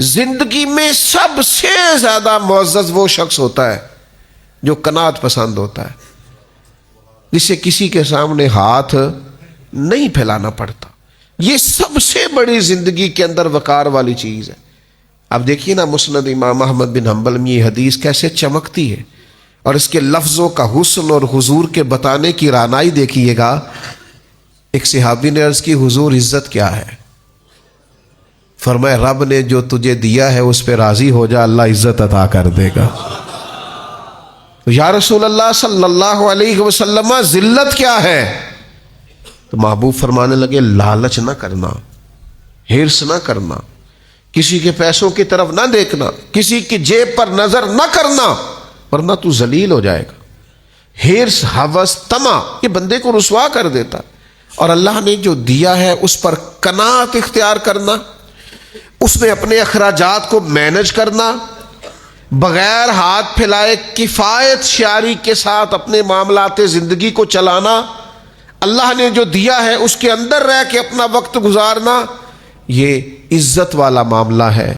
زندگی میں سب سے زیادہ معزز وہ شخص ہوتا ہے جو قناعت پسند ہوتا ہے، جسے کسی کے سامنے ہاتھ نہیں پھیلانا پڑتا. یہ سب سے بڑی زندگی کے اندر وقار والی چیز ہے. اب دیکھیے نا مسند امام احمد بن حنبل میں یہ حدیث کیسے چمکتی ہے، اور اس کے لفظوں کا حسن اور حضور کے بتانے کی رعنائی دیکھیے گا. ایک صحابی نے عرض کی حضور عزت کیا ہے؟ فرمایا رب نے جو تجھے دیا ہے اس پہ راضی ہو جا، اللہ عزت عطا کر دے گا. یا رسول اللہ صلی اللہ علیہ وسلم ذلت کیا ہے؟ تو محبوب فرمانے لگے لالچ نہ کرنا، ہرس نہ کرنا، کسی کے پیسوں کی طرف نہ دیکھنا، کسی کی جیب پر نظر نہ کرنا، ورنہ تو ذلیل ہو جائے گا. ہرس، ہوس، طمع یہ بندے کو رسوا کر دیتا. اور اللہ نے جو دیا ہے اس پر قناعت اختیار کرنا، اس میں اپنے اخراجات کو مینج کرنا، بغیر ہاتھ پھیلائے کفایت شعاری کے ساتھ اپنے معاملات زندگی کو چلانا، اللہ نے جو دیا ہے اس کے اندر رہ کے اپنا وقت گزارنا، یہ عزت والا معاملہ ہے.